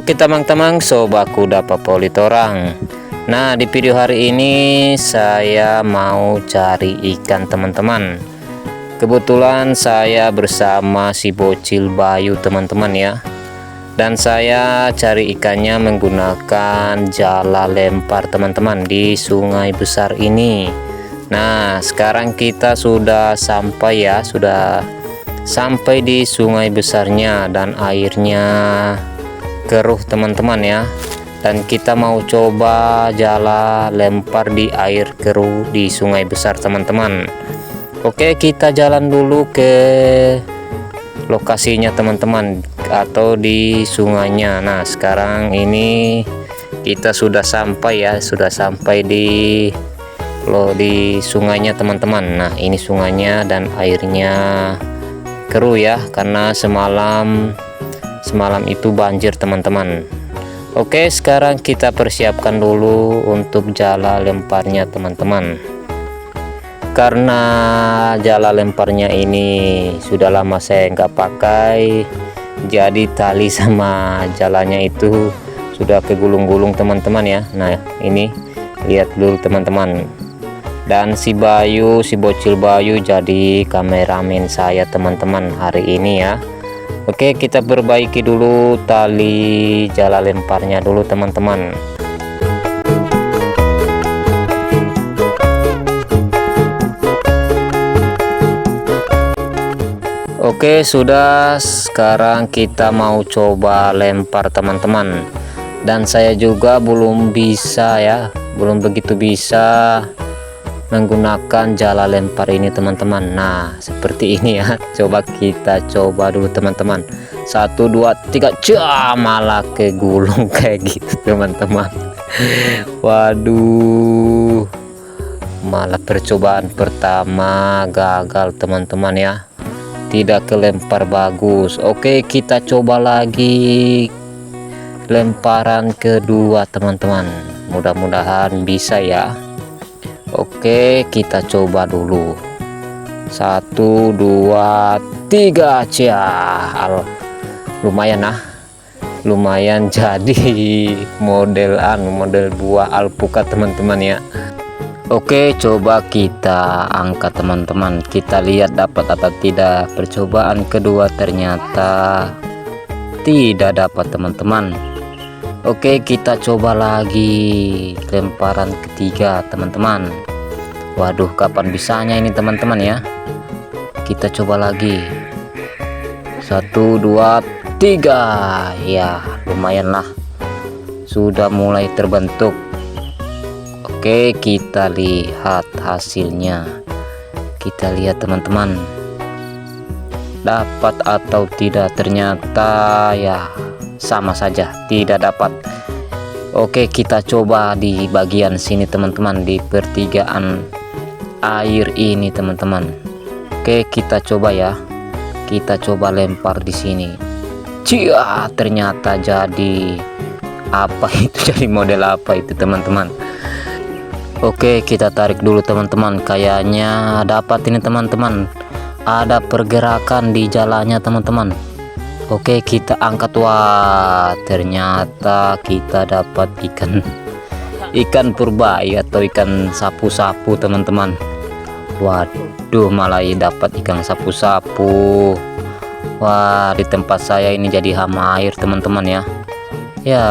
Oke teman-teman, sobat kuda papolitorang. Nah, di video hari ini saya mau cari ikan teman-teman. Kebetulan saya bersama si bocil Bayu teman-teman ya. Dan saya cari ikannya menggunakan jala lempar teman-teman di sungai besar ini. Nah, sekarang kita sudah sampai ya, sudah sampai di sungai besarnya dan airnya keruh teman-teman ya. Dan kita mau coba jala lempar di air keruh di sungai besar teman-teman. Oke, kita jalan dulu ke lokasinya teman-teman, atau di sungainya. Nah, sekarang ini kita sudah sampai ya, sudah sampai di sungainya teman-teman. Nah, ini sungainya dan airnya keruh ya, karena semalam itu banjir teman-teman. Oke, sekarang kita persiapkan dulu untuk jala lemparnya teman-teman. Karena jala lemparnya ini sudah lama saya nggak pakai, jadi tali sama jalanya itu sudah kegulung-gulung teman-teman ya. Nah, ini lihat dulu teman-teman. Dan si Bayu, si bocil Bayu jadi kameramen saya teman-teman hari ini ya. Oke, kita perbaiki dulu tali jala lemparnya dulu teman-teman. Oke, sudah. Sekarang kita mau coba lempar teman-teman. Dan saya juga belum bisa ya, belum begitu bisa menggunakan jala lempar ini teman-teman. Nah, seperti ini ya. Coba kita coba dulu teman-teman. 1 2 3, malah kegulung kayak gitu teman-teman. Waduh, malah percobaan pertama gagal teman-teman ya, tidak kelempar bagus. Oke, kita coba lagi lemparan kedua teman-teman, mudah-mudahan bisa ya. Oke, kita coba dulu. 1 2 3, lumayan nah, lumayan jadi model buah alpukat teman-teman ya. Oke, coba kita angkat teman-teman, kita lihat dapat atau tidak. Percobaan kedua ternyata tidak dapat teman-teman. Oke, kita coba lagi lemparan ketiga teman-teman. Waduh, kapan bisanya ini teman-teman ya. Kita coba lagi. 1 2 3, ya lumayan lah, sudah mulai terbentuk. Oke, kita lihat hasilnya. Kita lihat teman-teman, dapat atau tidak. Ternyata ya sama saja, tidak dapat. Oke, kita coba di bagian sini teman-teman, di pertigaan air ini teman-teman. Oke, kita coba ya, kita coba lempar di sini. Cia, ternyata jadi apa itu, jadi model apa itu teman-teman. Oke, kita tarik dulu teman-teman, kayaknya dapat ini teman-teman, ada pergerakan di jalannya teman-teman. Oke, kita angkat. Wah, ternyata kita dapat ikan purbai atau ikan sapu-sapu teman-teman. Waduh, malah dapat ikan sapu-sapu. Wah, di tempat saya ini jadi hama air teman-teman ya. Ya,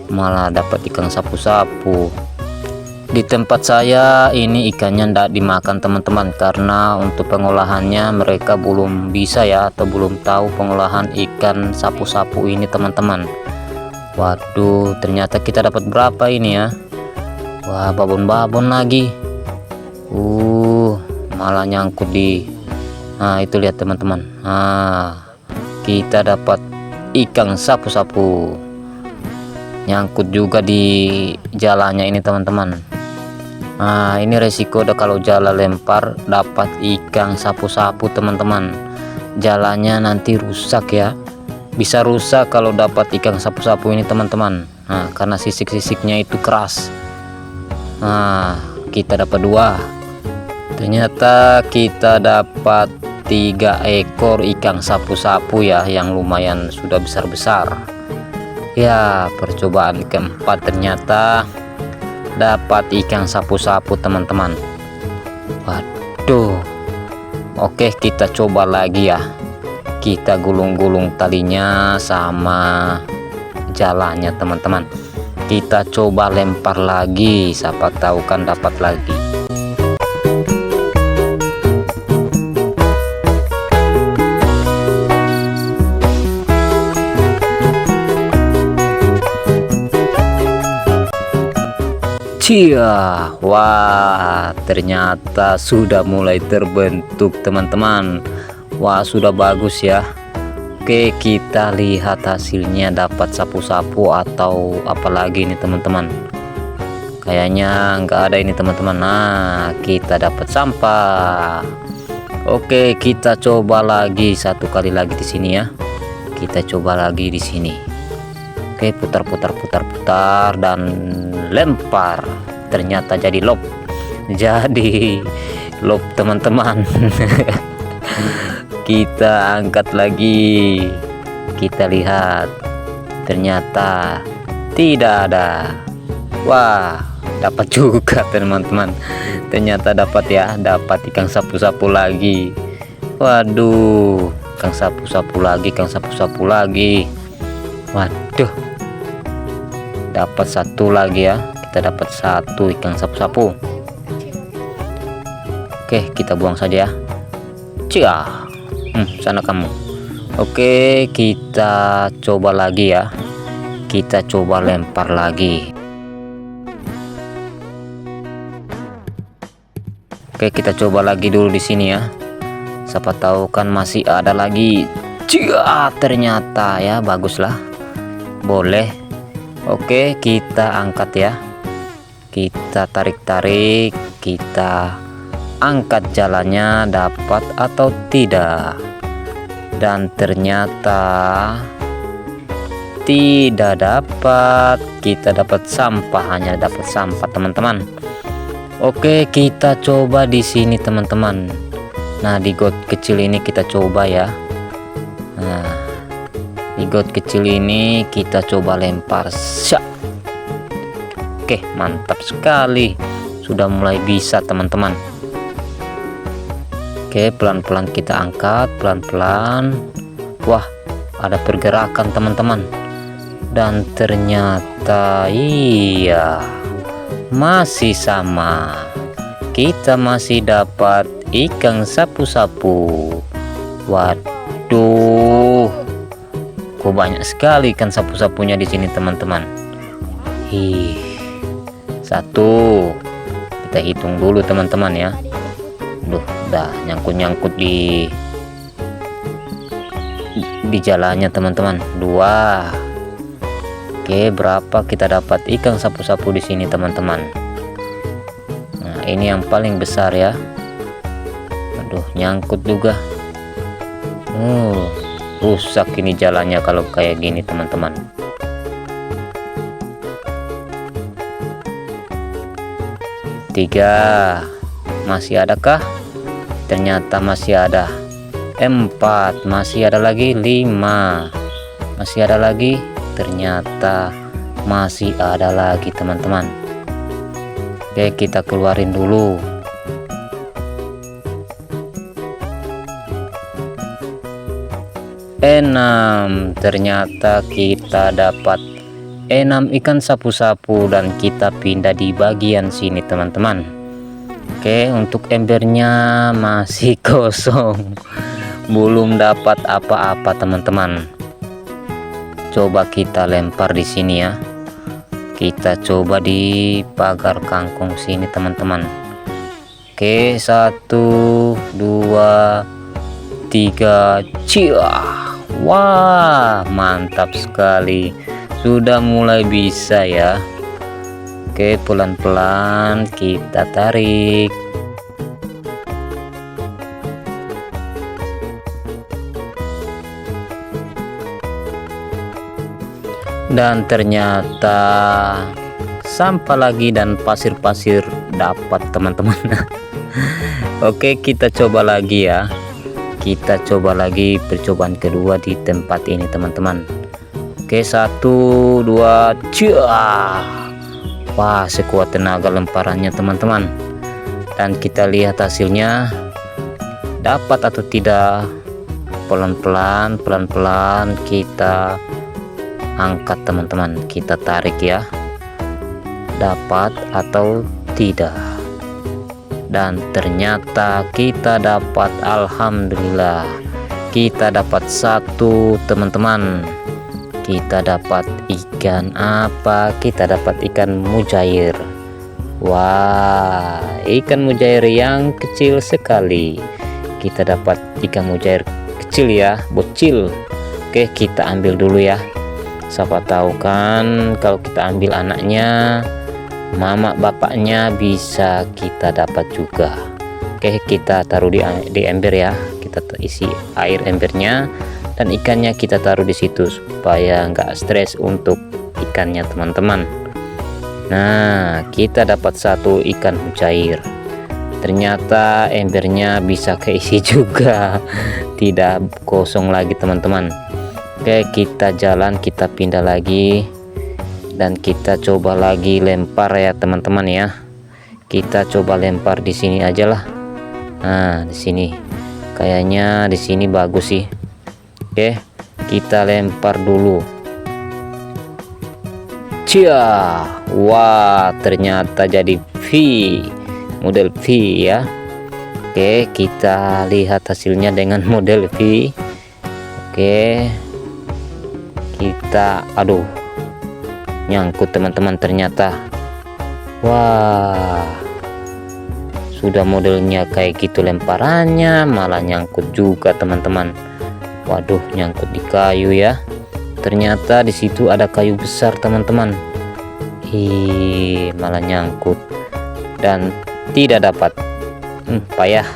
malah dapat ikan sapu-sapu. Di tempat saya ini ikannya tidak dimakan teman-teman, karena untuk pengolahannya mereka belum bisa ya, atau belum tahu pengolahan ikan sapu-sapu ini teman-teman. Waduh, ternyata kita dapat berapa ini ya. Wah, babon-babon lagi. Malah nyangkut di, nah itu lihat teman-teman. Nah, kita dapat ikan sapu-sapu, nyangkut juga di jalannya ini teman-teman. Nah, ini resiko kalau jala lempar dapat ikan sapu-sapu teman-teman, jalannya nanti rusak ya, bisa rusak kalau dapat ikan sapu-sapu ini teman-teman. Nah, karena sisik-sisiknya itu keras. Nah, kita dapat 2. Ternyata kita dapat 3 ekor ikan sapu-sapu ya, yang lumayan sudah besar-besar. Ya, percobaan keempat ternyata dapat ikan sapu-sapu teman-teman. Waduh. Oke, kita coba lagi ya. Kita gulung-gulung talinya sama jalannya teman-teman. Kita coba lempar lagi, siapa tahu kan dapat lagi. Cia, wah, ternyata sudah mulai terbentuk teman-teman. Wah, sudah bagus ya. Oke, kita lihat hasilnya, dapat sapu-sapu atau apalagi ini teman-teman. Kayaknya nggak ada ini teman-teman. Nah, kita dapat sampah. Oke, kita coba lagi satu kali lagi di sini ya. Kita coba lagi di sini. Oke, putar dan lempar. Ternyata jadi lob. Jadi lob teman-teman. Kita angkat lagi. Kita lihat. Ternyata tidak ada. Wah, dapat juga teman-teman. Ternyata dapat ya, dapat ikan sapu-sapu lagi. Waduh, ikan sapu-sapu lagi, ikan sapu-sapu lagi. Waduh, dapat satu lagi ya. Kita dapat satu ikan sapu-sapu. Oke, kita buang saja ya. Cia, sana kamu. Oke, kita coba lagi ya. Kita coba lempar lagi. Oke, kita coba lagi dulu di sini ya. Siapa tahu kan masih ada lagi. Cia, ternyata ya, baguslah. Boleh. Oke, kita angkat ya. Kita tarik-tarik, kita angkat jalannya, dapat atau tidak. Dan ternyata tidak dapat. Kita dapat sampah, hanya dapat sampah teman-teman. Oke, kita coba di sini teman-teman. Nah, di got kecil ini kita coba ya. Nah, di got kecil ini kita coba lempar. Syak. Oke, mantap sekali. Sudah mulai bisa teman-teman. Oke, pelan-pelan kita angkat, pelan-pelan. Wah, ada pergerakan teman-teman. Dan ternyata iya, masih sama. Kita masih dapat ikan sapu-sapu. Waduh, kok banyak sekali ikan sapu-sapunya di sini teman-teman. Satu, kita hitung dulu teman-teman ya. Duh, udah nyangkut-nyangkut di jalannya teman-teman. Dua. Oke, berapa kita dapat ikan sapu-sapu di sini teman-teman? Nah, ini yang paling besar ya. Aduh, nyangkut juga. Rusak ini jalannya kalau kayak gini teman-teman. Tiga. Masih adakah? Ternyata masih ada. 4. Masih ada lagi. 5. Masih ada lagi. Ternyata masih ada lagi teman-teman. Oke, kita keluarin dulu. Enam. Ternyata kita dapat 6 ikan sapu-sapu dan kita pindah di bagian sini teman-teman. Oke, untuk embernya masih kosong, belum dapat apa-apa teman-teman. Coba kita lempar di sini ya. Kita coba di pagar kangkung sini teman-teman. Oke, 1, 2, 3. Cia. Wah, mantap sekali. Sudah mulai bisa ya. Oke, pelan-pelan kita tarik. Dan ternyata sampah lagi dan pasir-pasir dapat teman-teman. Oke, kita coba lagi ya. Kita coba lagi percobaan kedua di tempat ini teman-teman. Oke, 1 2 cia. Wah, sekuat tenaga lemparannya teman-teman. Dan kita lihat hasilnya dapat atau tidak. Pelan-pelan kita angkat teman-teman, kita tarik ya, dapat atau tidak. Dan ternyata kita dapat, alhamdulillah, kita dapat 1 teman-teman. Kita dapat ikan apa? Kita dapat ikan mujair. Wah, ikan mujair yang kecil sekali. Kita dapat ikan mujair kecil ya, bocil. Oke, kita ambil dulu ya. Siapa tahu kan kalau kita ambil anaknya, mama bapaknya bisa kita dapat juga. Oke, kita taruh di ember ya. Kita isi air embernya dan ikannya kita taruh di situ supaya nggak stres untuk ikannya teman-teman. Nah, kita dapat 1 ikan mujair. Ternyata embernya bisa keisi juga, tidak kosong lagi teman-teman. Oke, kita jalan, kita pindah lagi dan kita coba lagi lempar ya teman-teman ya. Kita coba lempar di sini aja lah. Nah, di sini kayaknya di sini bagus sih. Oke, kita lempar dulu. Cia, wah, ternyata jadi V, model V ya. Oke, kita lihat hasilnya dengan model V. Oke, kita nyangkut teman-teman ternyata. Wah, sudah modelnya kayak gitu lemparannya malah nyangkut juga teman-teman. Waduh, nyangkut di kayu ya. Ternyata di situ ada kayu besar teman-teman. Malah nyangkut dan tidak dapat. Payah.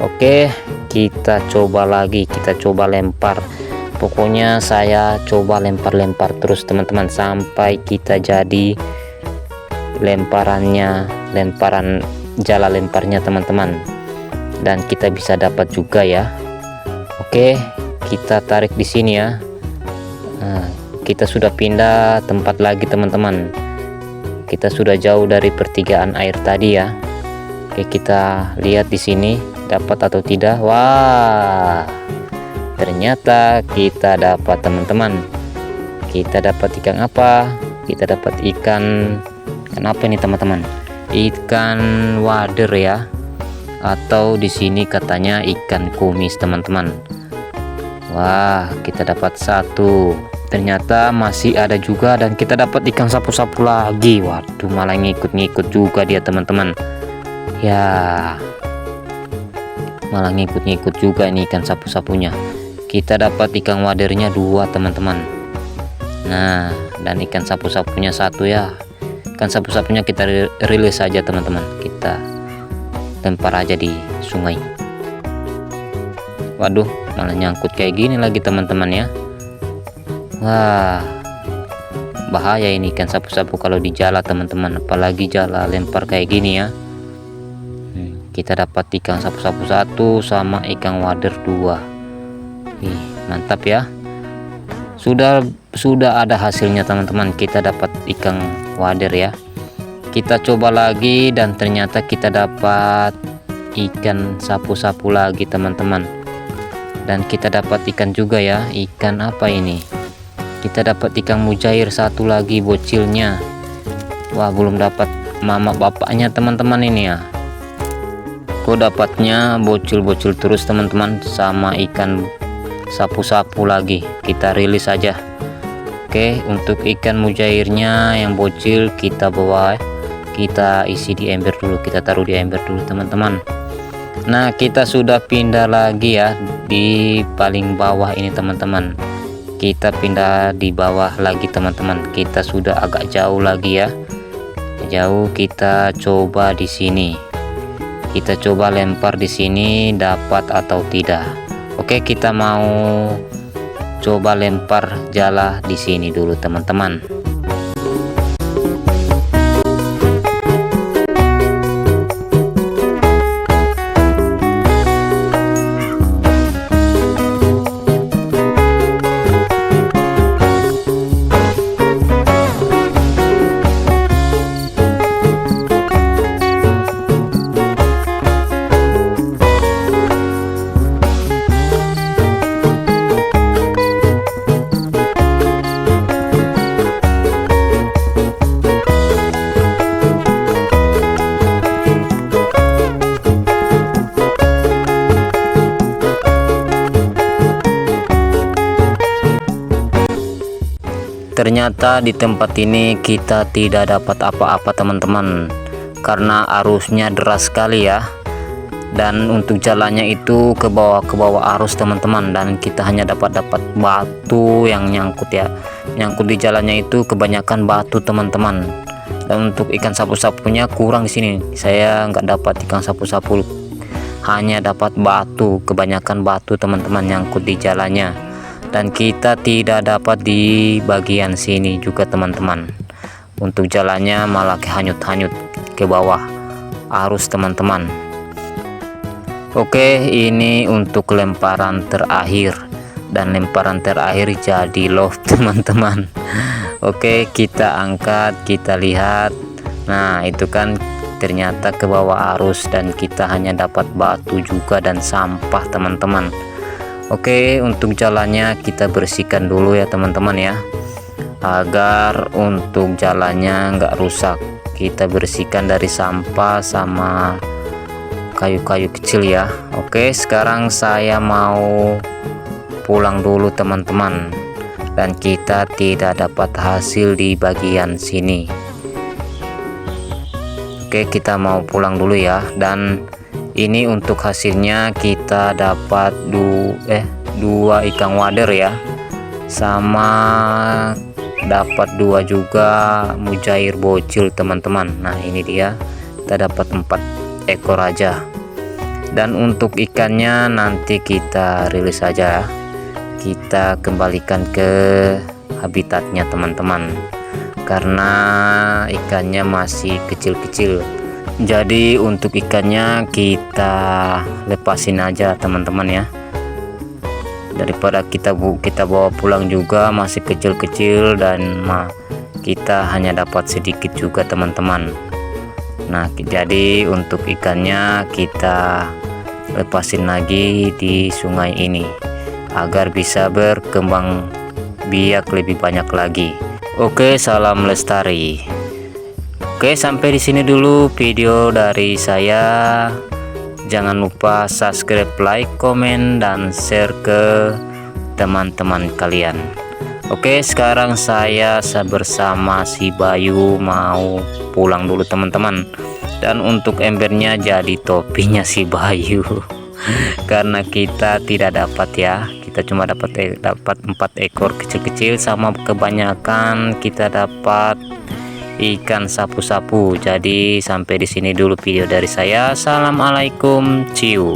Oke, kita coba lagi, kita coba lempar. Pokoknya saya coba lempar terus teman-teman sampai kita jadi lemparan jala lemparnya teman-teman, dan kita bisa dapat juga ya. Oke, kita tarik di sini ya. Nah, kita sudah pindah tempat lagi teman-teman. Kita sudah jauh dari pertigaan air tadi ya. Oke, kita lihat di sini dapat atau tidak. Wah, ternyata kita dapat teman-teman. Kita dapat ikan apa? Kita dapat ikan apa ini teman-teman? Ikan wader ya, atau di sini katanya ikan kumis teman-teman. Wah, kita dapat 1. Ternyata masih ada juga dan kita dapat ikan sapu-sapu lagi. Waduh, malah ngikut-ngikut juga dia teman-teman. Ya, malah ngikut-ngikut juga ini ikan sapu-sapunya. Kita dapat ikan wadernya 2 teman-teman. Nah, dan ikan sapu-sapunya 1 ya. Ikan sapu-sapunya kita rilis saja teman-teman. Kita lempar aja di sungai. Waduh, malah nyangkut kayak gini lagi teman-teman ya. Wah, bahaya ini ikan sapu-sapu kalau di jala teman-teman, apalagi jala lempar kayak gini ya. Kita dapat ikan sapu-sapu 1 sama ikan wader 2. Mantap ya. Sudah ada hasilnya teman-teman. Kita dapat ikan wader ya. Kita coba lagi dan ternyata kita dapat ikan sapu-sapu lagi teman-teman. Dan kita dapat ikan juga ya. Ikan apa ini? Kita dapat ikan mujair 1 lagi bocilnya. Wah, belum dapat mama bapaknya teman-teman ini ya. Kok dapatnya bocil-bocil terus teman-teman, sama ikan sapu-sapu lagi. Kita rilis saja. Oke, untuk ikan mujairnya yang bocil kita bawa, kita isi di ember dulu, kita taruh di ember dulu teman-teman. Nah, kita sudah pindah lagi ya di paling bawah ini teman-teman. Kita pindah di bawah lagi teman-teman. Kita sudah agak jauh lagi ya. Jauh, kita coba di sini. Kita coba lempar di sini dapat atau tidak. Oke, kita mau coba lempar jala di sini dulu teman-teman. ternyata di tempat ini kita tidak dapat apa-apa teman-teman, karena arusnya deras sekali ya. Dan untuk jalannya itu ke bawah arus teman-teman, dan kita hanya dapat batu yang nyangkut ya, nyangkut di jalannya itu kebanyakan batu teman-teman. Dan untuk ikan sapu-sapunya kurang di sini, saya nggak dapat ikan sapu-sapu, hanya dapat batu, kebanyakan batu teman-teman nyangkut di jalannya. Dan kita tidak dapat di bagian sini juga teman-teman, untuk jalannya malah hanyut-hanyut ke bawah arus teman-teman. Oke, ini untuk lemparan terakhir, dan lemparan terakhir jadi love teman-teman. Oke, kita angkat, kita lihat. Nah, itu kan ternyata ke bawah arus, dan kita hanya dapat batu juga dan sampah teman-teman. Oke, untuk jalannya kita bersihkan dulu ya teman-teman ya, agar untuk jalannya nggak rusak. Kita bersihkan dari sampah sama kayu-kayu kecil ya. Oke, sekarang saya mau pulang dulu teman-teman, dan kita tidak dapat hasil di bagian sini. Oke, kita mau pulang dulu ya. Dan ini untuk hasilnya kita dapat dua ikan wader ya, sama dapat 2 juga mujair bocil teman-teman. Nah, ini dia, kita dapat 4 ekor aja. Dan untuk ikannya nanti kita rilis aja, kita kembalikan ke habitatnya teman-teman, karena ikannya masih kecil-kecil. Jadi untuk ikannya kita lepasin aja teman-teman ya, daripada kita bawa pulang juga masih kecil-kecil, dan kita hanya dapat sedikit juga teman-teman. Nah, jadi untuk ikannya kita lepasin lagi di sungai ini agar bisa berkembang biak lebih banyak lagi. Oke, salam lestari. Oke, sampai di sini dulu video dari saya. Jangan lupa subscribe, like, komen, dan share ke teman-teman kalian. Oke, sekarang saya bersama si Bayu mau pulang dulu teman-teman. Dan untuk embernya jadi topinya si Bayu. Karena kita tidak dapat ya, kita cuma dapat 4 ekor kecil-kecil, sama kebanyakan kita dapat ikan sapu-sapu. Jadi sampai di sini dulu video dari saya. Assalamualaikum, ciu.